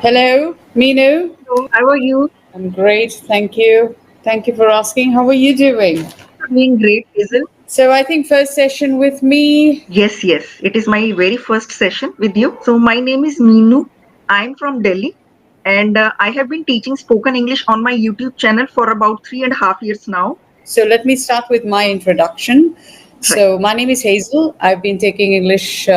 Hello, Meenu. Hello, how are you? I'm great, thank you. Thank you for asking. How are you doing? I'm doing great, Hazel. So, I think first session with me. Yes, yes. It is my very first session with you. So, my name is Meenu. I'm from Delhi and I have been teaching spoken English on my YouTube channel for about 3.5 years now. So, let me start with my introduction. Right. So, my name is Hazel. I've been taking English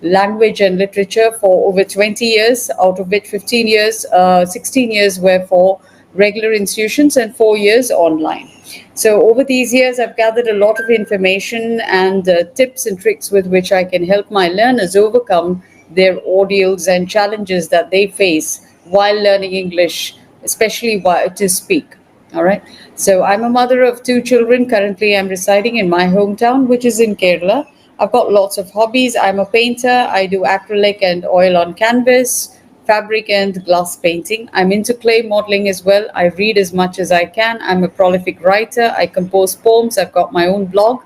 language and literature for over 20 years, out of which 15 years, 16 years were for regular institutions and 4 years online. So, over these years, I've gathered a lot of information and tips and tricks with which I can help my learners overcome their ordeals and challenges that they face while learning English, especially while to speak. All right. So I'm a mother of two children. Currently, I'm residing in my hometown, which is in Kerala. I've got lots of hobbies. I'm a painter. I do acrylic and oil on canvas, fabric and glass painting. I'm into clay modeling as well. I read as much as I can. I'm a prolific writer. I compose poems. I've got my own blog.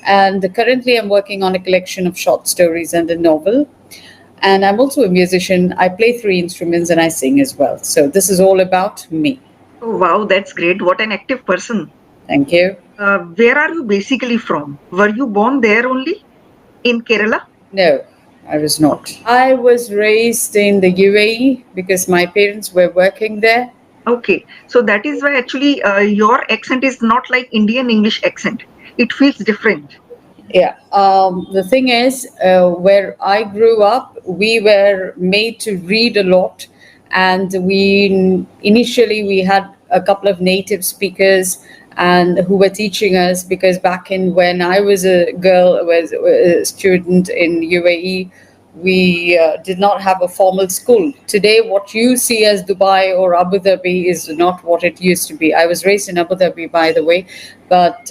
And currently, I'm working on a collection of short stories and a novel. And I'm also a musician. I play three instruments and I sing as well. So this is all about me. Oh, wow, that's great. What an active person. Thank you. Where are you basically from? Were you born there only in Kerala? No, I was not. Okay. I was raised in the UAE because my parents were working there. Okay. So, that is why actually your accent is not like Indian English accent. It feels different. Yeah. The thing is, where I grew up, we were made to read a lot, and we initially we had a couple of native speakers and who were teaching us because back in when I was a girl, was a student in UAE, we did not have a formal school. Today, what you see as Dubai or Abu Dhabi is not what it used to be. I was raised in Abu Dhabi, by the way, but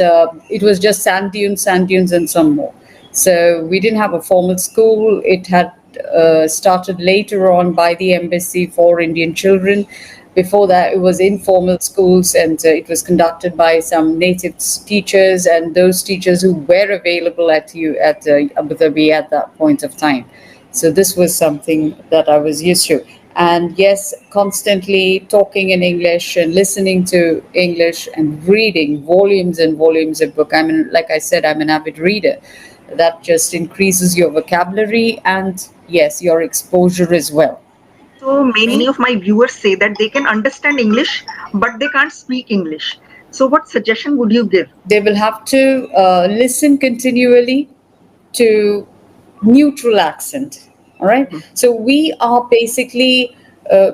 it was just sand dunes, and some more. So we didn't have a formal school. It had started later on by the embassy for Indian children. Before that, it was informal schools, and it was conducted by some native teachers and those teachers who were available at you at Abu Dhabi at that point of time. So this was something that I was used to. And yes, constantly talking in English and listening to English and reading volumes and volumes of book. I mean, like I said, I'm an avid reader. That just increases your vocabulary and yes, your exposure as well. So many of my viewers say that they can understand English, but they can't speak English. So what suggestion would you give? They will have to listen continually to neutral accent. All right. Mhm. So we are basically,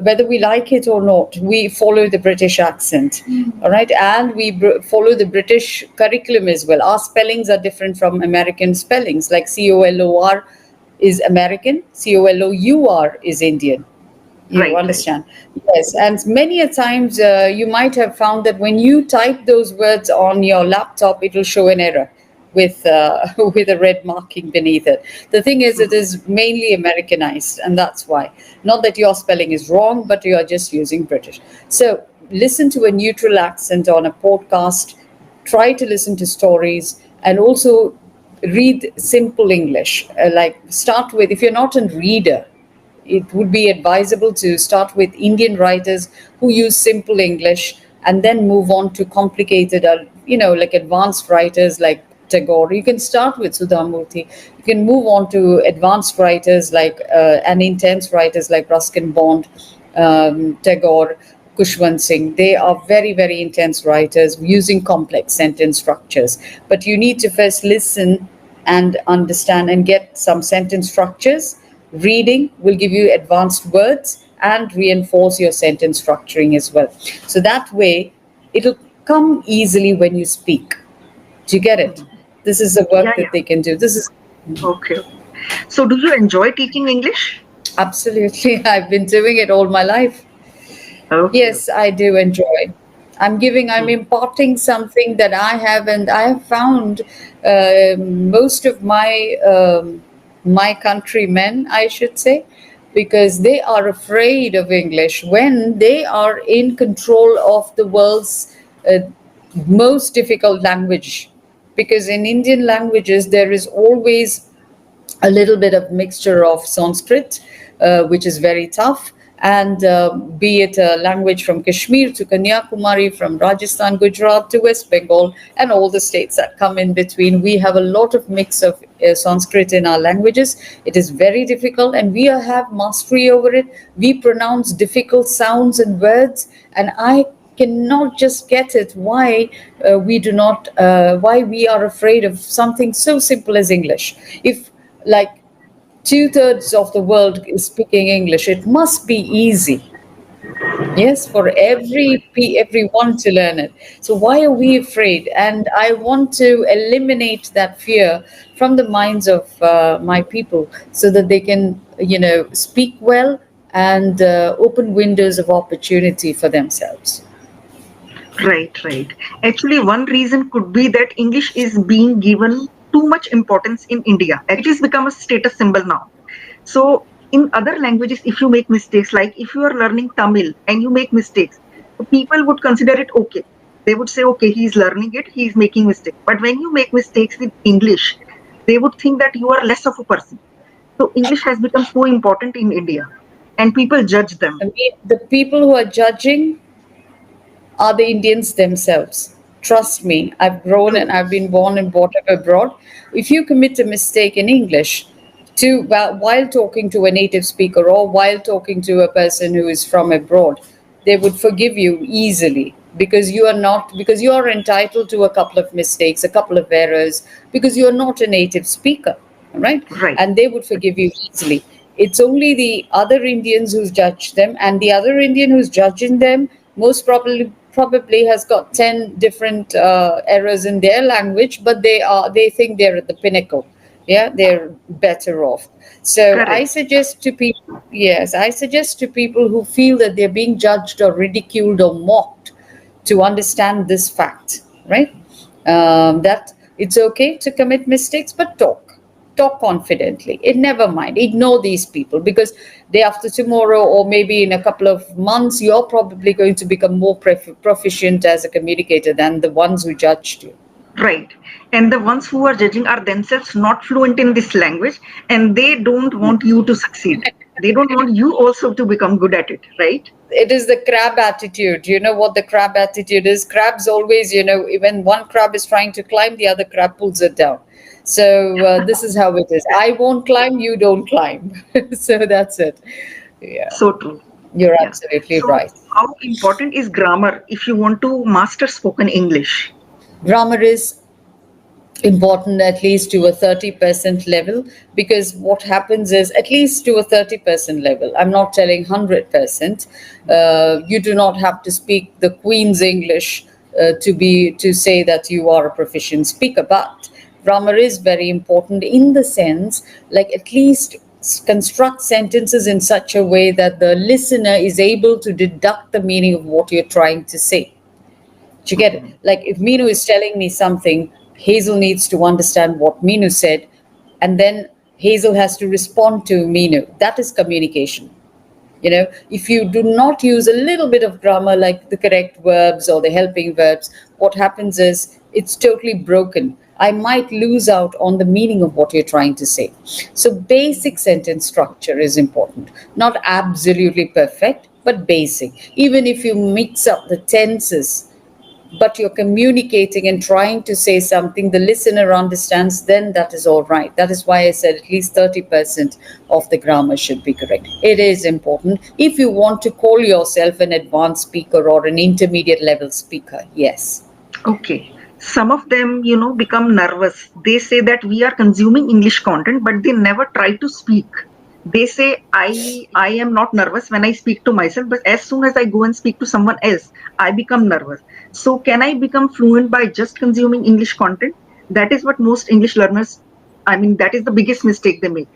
whether we like it or not, we follow the British accent. All right. And we follow the British curriculum as well. Our spellings are different from American spellings, like COLOR is American, COLOUR is Indian. You Right, right. understand? Yes, and many a times you might have found that when you type those words on your laptop, it will show an error with with a red marking beneath it. The thing is, it Mhm. is mainly Americanized, and that's why. Not that your spelling is wrong, but you are just using British. So listen to a neutral accent on a podcast. Try to listen to stories, and also read simple English. Like start with if you're not a reader, it would be advisable to start with Indian writers who use simple English and then move on to complicated, like advanced writers like Tagore. You can start with Sudhamurthy. You can move on to advanced writers like and intense writers like Ruskin Bond, Tagore, Kushwant Singh. They are very, very intense writers using complex sentence structures. But you need to first listen and understand and get some sentence structures. Reading will give you advanced words and reinforce your sentence structuring as well. So that way, it'll come easily when you speak. Do you get it? Mhm. This is the Yeah, work that yeah. they can do. This is Okay, okay. So do you enjoy teaching English? absolutely, I've been doing it all my life. Okay, Yes, okay. I do enjoy. I'm Mhm. imparting something that I have, and I have found most of my countrymen, I should say, because they are afraid of English when they are in control of the world's uh, most difficult language. Because in Indian languages, there is always a little bit of mixture of Sanskrit, which is very tough. And be it a language from Kashmir to Kanyakumari, from Rajasthan, Gujarat to West Bengal, and all the states that come in between, we have a lot of mix of Sanskrit in our languages. It is very difficult, and we have mastery over it. We pronounce difficult sounds and words, and I cannot just get it why we do not why we are afraid of something so simple as English. If, like, two-thirds of the world is speaking English, it must be easy. Yes, for everyone to learn it. So why are we afraid? And I want to eliminate that fear from the minds of my people, so that they can, speak well and open windows of opportunity for themselves. Right, right. Actually, one reason could be that English is being given too much importance in India. It has become a status symbol now. So, in other languages, if you make mistakes, like if you are learning Tamil and you make mistakes, people would consider it okay. They would say, okay, he's learning it, he's making mistakes. But when you make mistakes with English, they would think that you are less of a person. So, English has become so important in India, and people judge them. I mean, the people who are judging are the Indians themselves. Trust me, I've grown and I've been born and brought up abroad. If you commit a mistake in English, while talking to a native speaker or while talking to a person who is from abroad, they would forgive you easily, because you are entitled to a couple of mistakes, a couple of errors, because you are not a native speaker, right? Right. And they would forgive you easily. It's only the other Indians who judge them, and the other Indian who's judging them most probably has got 10 different errors in their language, but they think they're at the pinnacle. Yeah, they're better off. So I Correct. suggest to people, yes, I suggest to people who feel that they're being judged or ridiculed or mocked, to understand this fact, right? That it's okay to commit mistakes, but talk confidently. It never mind. Ignore these people, because day after tomorrow, or maybe in a couple of months, you're probably going to become more proficient as a communicator than the ones who judged you. Right. And the ones who are judging are themselves not fluent in this language, and they don't want you to succeed. They don't want you also to become good at it, right? It is the crab attitude. You know what the crab attitude is? Crabs always, when one crab is trying to climb, the other crab pulls it down. So this is how it is. I won't climb, you don't climb. So that's it. Yeah, So true. you're Yeah. absolutely So, right. how important is grammar if you want to master spoken English? Grammar is important at least to a 30% level, because what happens is, at least to a 30% level, I'm not telling 100%. You do not have to speak the Queen's English to say that you are a proficient speaker, but grammar is very important, in the sense, like, at least construct sentences in such a way that the listener is able to deduct the meaning of what you're trying to say. Do you get it? Like, if Meenu is telling me something, Hazel needs to understand what Meenu said, and then Hazel has to respond to Meenu. That is communication. If you do not use a little bit of grammar, like the correct verbs or the helping verbs, what happens is it's totally broken. I might lose out on the meaning of what you're trying to say. So basic sentence structure is important. Not absolutely perfect, but basic. Even if you mix up the tenses, but you're communicating and trying to say something, the listener understands, then that is all right. That is why I said at least 30% of the grammar should be correct. It is important if you want to call yourself an advanced speaker or an intermediate level speaker. Yes. Okay. Some of them, become nervous. They say that we are consuming English content, but they never try to speak. They say, I am not nervous when I speak to myself, but as soon as I go and speak to someone else, I become nervous. So can I become fluent by just consuming English content? That is what most English learners, that is the biggest mistake they make.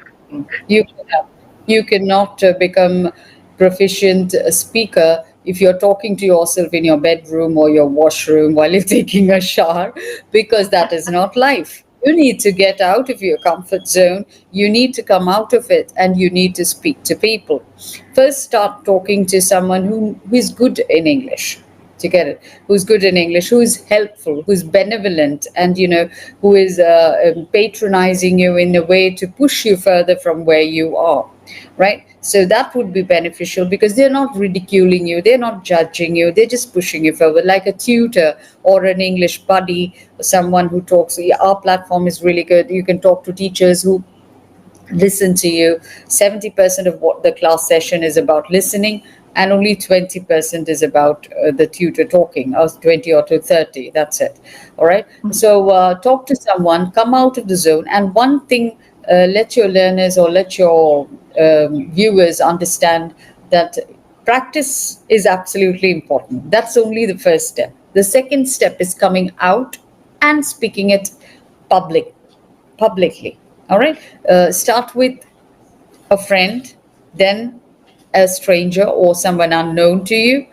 You cannot, you cannot become proficient speaker if you're talking to yourself in your bedroom or your washroom while you're taking a shower, because that is not life. You need to get out of your comfort zone. You need to come out of it, and you need to speak to people. First, start talking to someone who is good in English. Do you get it? Who's good in English, who's helpful, who's benevolent, and who is patronizing you in a way to push you further from where you are, right? So that would be beneficial because they're not ridiculing you, they're not judging you, they're just pushing you forward, like a tutor or an English buddy, someone who talks. Our platform is really good. You can talk to teachers who listen to you. 70% of what the class session is about listening, and only 20% is about the tutor talking, or 20 or to 30. That's it. All right. So talk to someone, come out of the zone. And one thing, let your learners or let your viewers understand that practice is absolutely important. That's only the first step. The second step is coming out and speaking it publicly. All right. Start with a friend, then a stranger or someone unknown to you.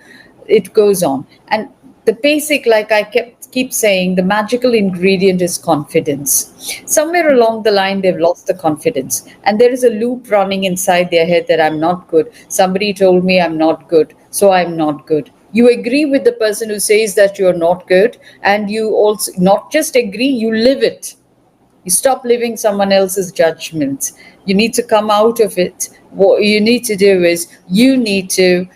It goes on. And the basic, like I keep saying, the magical ingredient is confidence. Somewhere along the line, they've lost the confidence. And there is a loop running inside their head that I'm not good. Somebody told me I'm not good, so I'm not good. You agree with the person who says that you're not good, and you also not just agree, you live it. You stop living someone else's judgments. You need to come out of it. What you need to do is you need to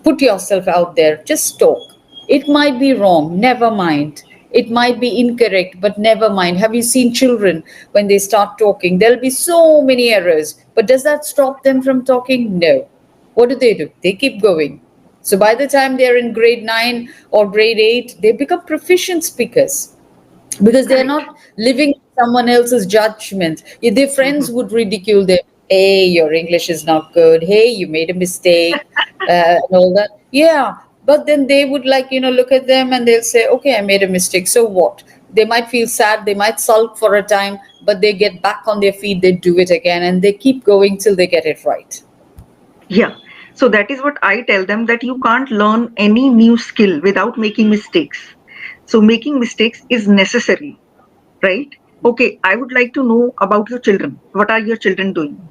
put yourself out there. Just talk. It might be wrong, never mind. It might be incorrect, but never mind. Have you seen children when they start talking? There'll be so many errors. But does that stop them from talking? No. What do? They keep going. So by the time they're in grade 9 or grade 8, they become proficient speakers because they're Correct. not living someone else's judgment. Their friends would ridicule them. Hey, your English is not good. Hey, you made a mistake, and all that. Yeah, but then they would look at them and they'll say, okay, I made a mistake. So what? They might feel sad. They might sulk for a time, but they get back on their feet. They do it again, and they keep going till they get it right. Yeah. So that is what I tell them, that you can't learn any new skill without making mistakes. So making mistakes is necessary, right? Okay, I would like to know about your children. What are your children doing?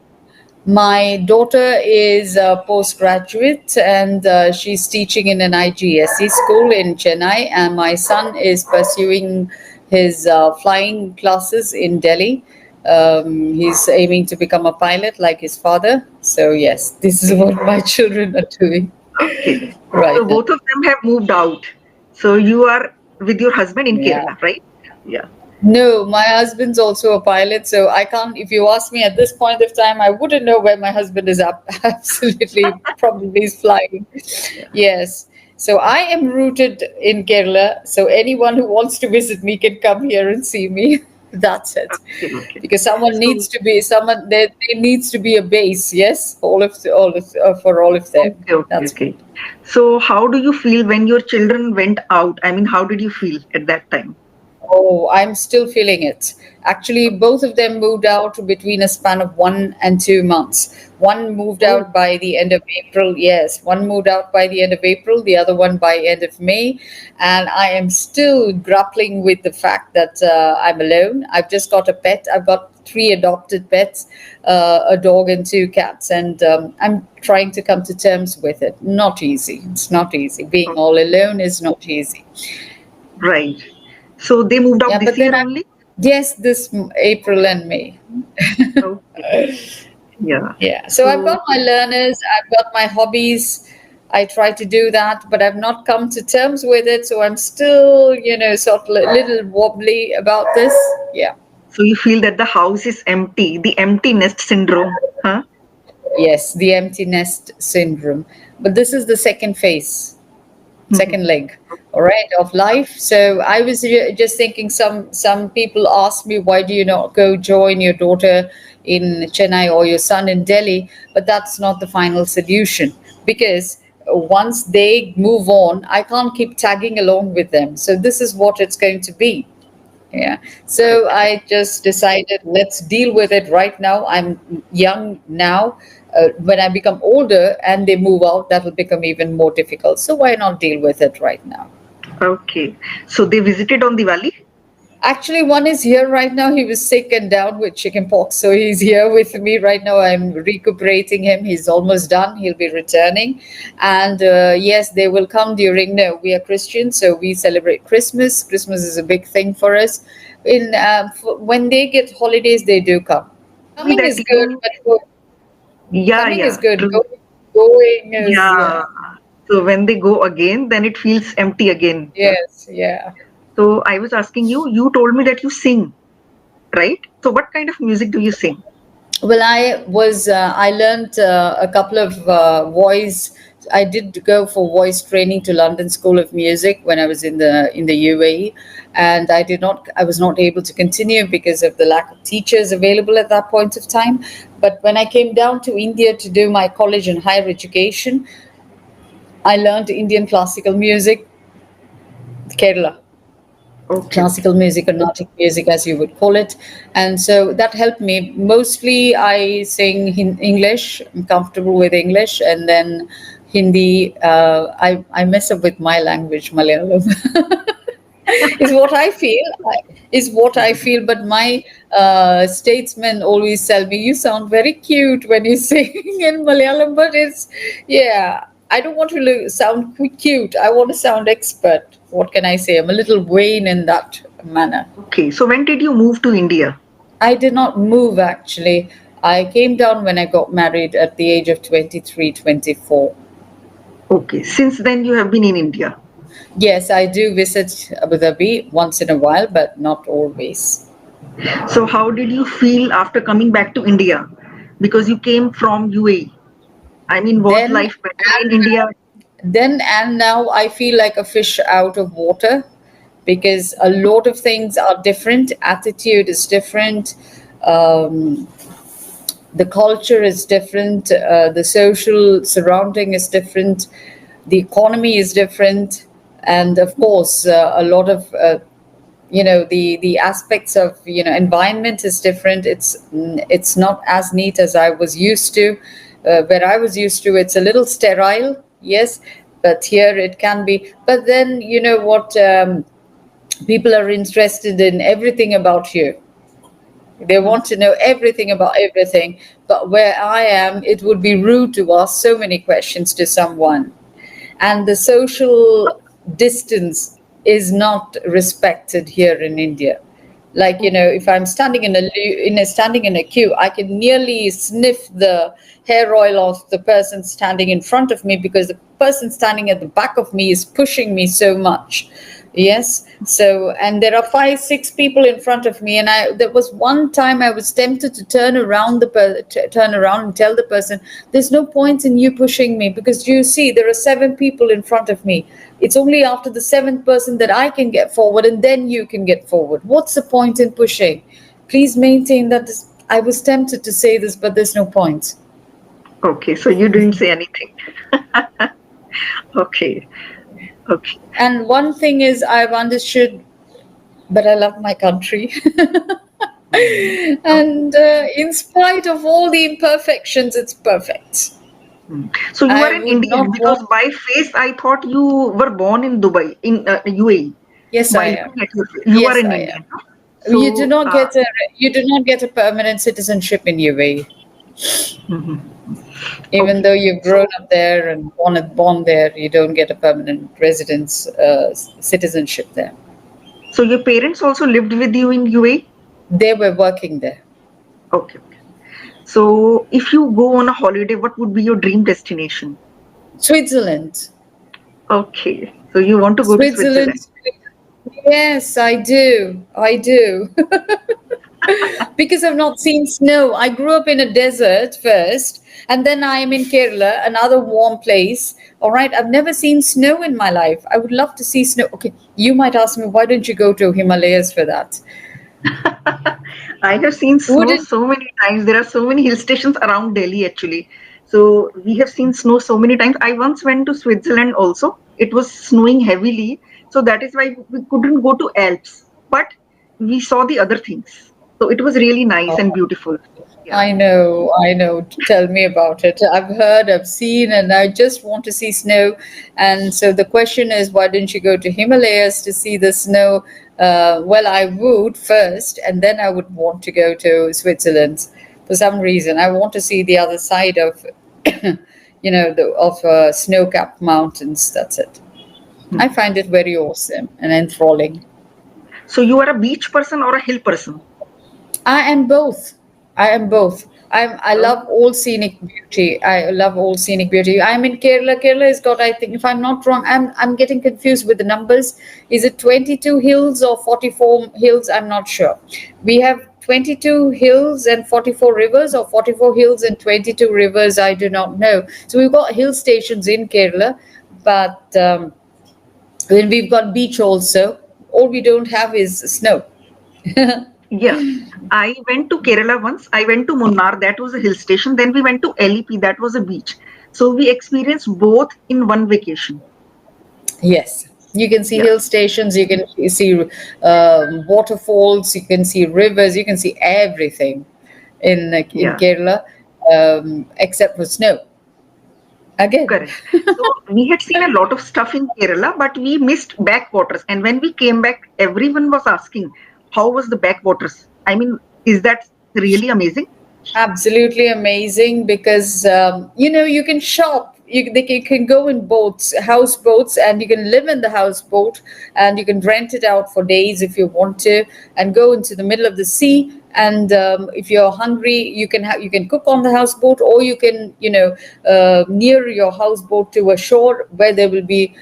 My daughter is a postgraduate and she's teaching in an IGSE school in Chennai. And my son is pursuing his flying classes in Delhi. He's aiming to become a pilot like his father. So, yes, this is what my children are doing Okay. right So now. both of them have moved out. So you are with your husband in Yeah. Kerala, right? Yeah. No, my husband's also a pilot, so I can't. If you ask me at this point of time, I wouldn't know where my husband is up. Absolutely, probably is flying. Yeah. Yes. So I am rooted in Kerala. So anyone who wants to visit me can come here and see me. That's it. Okay. Okay. Because someone So needs to be someone there needs to be a base. Yes, for all of them. okay. Okay. That's Okay. So how do you feel when your children went out? I mean, how did you feel at that time? Oh, I'm still feeling it. Actually, both of them moved out between a span of 1 and 2 months. One moved Oh. out by the end of April. Yes, one moved out by the end of April, the other one by end of May. And I am still grappling with the fact that I'm alone. I've just got a pet. I've got 3 adopted pets, a dog and 2 cats, and I'm trying to come to terms with it. Not easy. It's not easy. Being all alone is not easy. Right. So they moved out Yeah, this but then year I only? yes, this April and May. Okay. Yeah. Yeah. So I've So got my learners, I've got my hobbies. I try to do that, but I've not come to terms with it. So I'm still, sort of a little wobbly about this. Yeah. so you feel that the house is empty, the empty nest syndrome, huh? Yes, the empty nest syndrome. But this is the second phase, second leg, all right, of life. So I was just thinking, some people ask me, why do you not go join your daughter in Chennai or your son in Delhi? But that's not the final solution, because once they move on, I can't keep tagging along with them. So this is what it's going to be. Yeah. So Correct. I just decided, let's deal with it right now. I'm young now. When I become older and they move out, that will become even more difficult. So why not deal with it right now? Okay. So they visited on Diwali? Actually, one is here right now. He was sick and down with chickenpox, so he's here with me right now. I'm recuperating him. He's almost done. He'll be returning, and yes, they will come during. No, we are Christians, so we celebrate Christmas. Christmas is a big thing for us. When they get holidays, they do come. Me Coming that is good, you, but yeah, coming is yeah, good. true. Going is Yeah. yeah. So when they go again, then it feels empty again. Yes, yeah. So I was asking you, you told me that you sing, right? So what kind of music do you sing? Well, I learned a couple of voice. I did go for voice training to London School of Music when I was in the UAE, and I was not able to continue because of the lack of teachers available at that point of time. But when I came down to India to do my college and higher education, I learned Indian classical music, Kerala Okay, okay. classical music, or Carnatic music, as you would call it. And so that helped me. Mostly, I sing in English. I'm comfortable with English, and then Hindi. I mess up with my language, Malayalam. Is what I feel. Is what I feel. But my statesmen always tell me, "You sound very cute when you sing in Malayalam." But it's yeah. I don't want to sound cute. I want to sound expert. What can I say? I'm a little vain in that manner. Okay. So when did you move to India? I did not move actually. I came down when I got married at the age of 23, 24. Okay. Since then you have been in India. Yes, I do visit Abu Dhabi once in a while, but not always. So how did you feel after coming back to India? Because you came from UAE. I mean, was Then life better in India? and now I feel like a fish out of water because a lot of things are different. Attitude is different. Um, the culture is different. The social surrounding is different. The economy is different, and of course, a lot of the aspects of environment is different. It's not as neat as I was used to. Where I was used to, it's a little sterile, yes, but here it can be. But then you know what, people are interested in everything about you. They want to know everything about everything. But where I am, it would be rude to ask so many questions to someone, and the social distance is not respected here in India. Like if I'm standing standing in a queue, I can nearly sniff the hair oil of the person standing in front of me because the person standing at the back of me is pushing me so much. Yes. So, and there are five, six people in front of me, and there was one time I was tempted to turn around and tell the person, "There's no point in you pushing me because you see there are seven people in front of me. It's only after the seventh person that I can get forward, and then you can get forward. What's the point in pushing? Please maintain that." I was tempted to say this, but there's no point. Okay. So you didn't say anything. Okay. Okay. And one thing is, I've understood, but I love my country. And in spite of all the imperfections, it's perfect. So you are I an would Indian not because want. by face I thought you were born in Dubai, in UAE. Yes, By I am. looking at your face, you are Yes, an I am. Indian. You do So, not get a permanent citizenship in UAE, mhm. even Okay. though you've grown So, up there and born there. You don't get a permanent residence citizenship there. so your parents also lived with you in UAE? They were working there. Okay. Okay. So if you go on a holiday, what would be your dream destination? Switzerland. Okay. So you want to go to Switzerland. Switzerland. Yes, I do. I do. Because I've not seen snow. I grew up in a desert first, and then I am in Kerala, another warm place. All right, I've never seen snow in my life. I would love to see snow. Okay, you might ask me, why don't you go to Himalayas for that? I have seen snow Wouldn't so many times. There are so many hill stations around Delhi actually. So we have seen snow so many times. I once went to Switzerland also. It was snowing heavily. So that is why we couldn't go to Alps. But we saw the other things. So it was really nice and beautiful. Yeah. I know, I know. Tell me about it. I've heard, I've seen, and I just want to see snow. And so the question is, why didn't you go to Himalayas to see the snow? Well, I would first, and then I would want to go to Switzerland for some reason. I want to see the other side of, snow-capped mountains. That's it. I find it very awesome and enthralling. So you are a beach person or a hill person? I am both. I am both. I Oh, love all scenic beauty. I love all scenic beauty. I'm in Kerala. Kerala has got, I think, if I'm not wrong, I'm getting confused with the numbers. Is it 22 hills or 44 hills? I'm not sure. We have 22 hills and 44 rivers, or 44 hills and 22 rivers. I do not know. So we've got hill stations in Kerala, but then we've got beach also. All we don't have is snow. yeah. I went to Kerala once. I went to Munnar, that was a hill station. Then we went to LEP, that was a beach. So we experienced both in one vacation. Yes, you can see Yeah, hill stations, you can see waterfalls, you can see rivers, you can see everything in yeah, Kerala, except for snow. Again, correct. So we had seen a lot of stuff in Kerala, but we missed backwaters. And when we came back, everyone was asking, how was the backwaters? I mean, is that really amazing? absolutely amazing because you can shop. You can go in boats, houseboats, and you can live in the houseboat, and you can rent it out for days if you want to, and go into the middle of the sea. And if you're hungry, you can cook on the houseboat, or you can near your houseboat to a shore where there will be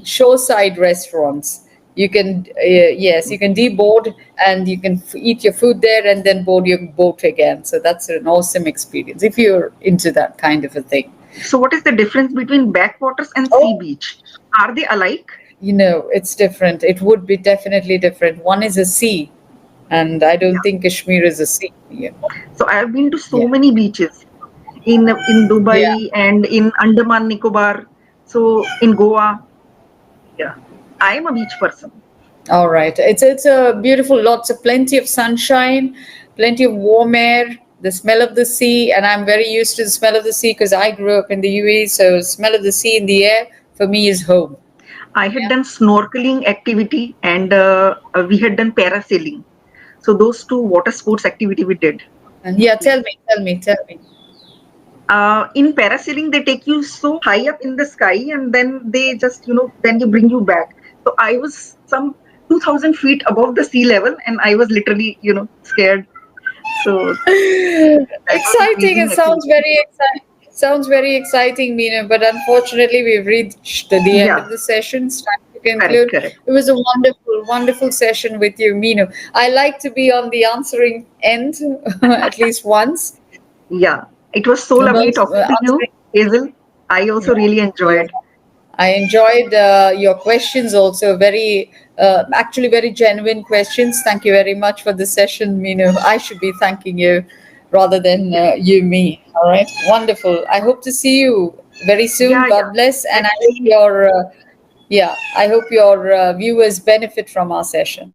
shoreside restaurants. You can yes, you can deboard, and you can eat your food there and then board your boat again. So that's an awesome experience if you're into that kind of a thing. So what is the difference between backwaters and sea Oh, beach? Are they alike? it's different. It would be definitely different. One is a sea, and I don't Yeah. think Kashmir is a sea. Yeah. So I have been to so Yeah. many beaches in Yeah. Dubai and in Andaman Nicobar. So in Goa, yeah, I am a beach person. All right. It's a beautiful, lots of plenty of sunshine, plenty of warm air, the smell of the sea, and I'm very used to the smell of the sea because I grew up in the UAE. So smell of the sea in the air for me is home. I had Yeah. done snorkeling activity and we had done parasailing. So those two water sports activity we did. And yeah, tell me. In parasailing, they take you so high up in the sky and then they just, then they bring you back. So I was some 2000 feet above the sea level and I was literally, scared. So that was an Exciting. It amazing sounds activity. very exciting. Sounds very exciting, Meena. But unfortunately, we've reached the end Yeah, of the session. It's time to correct, conclude. correct. It was a wonderful, wonderful session with you, Meenu. I like to be on the answering end at least once. Yeah, it was so lovely Most talking to you, answering. Hazel. I also Yeah, really yeah. enjoyed. I enjoyed your questions also. Actually, very genuine questions. Thank you very much for the session, Meenu. I should be thanking you rather than Yeah, you me. All right, wonderful. I hope to see you very soon. yeah, yeah. God bless, and Let's see. I hope your viewers benefit from our session.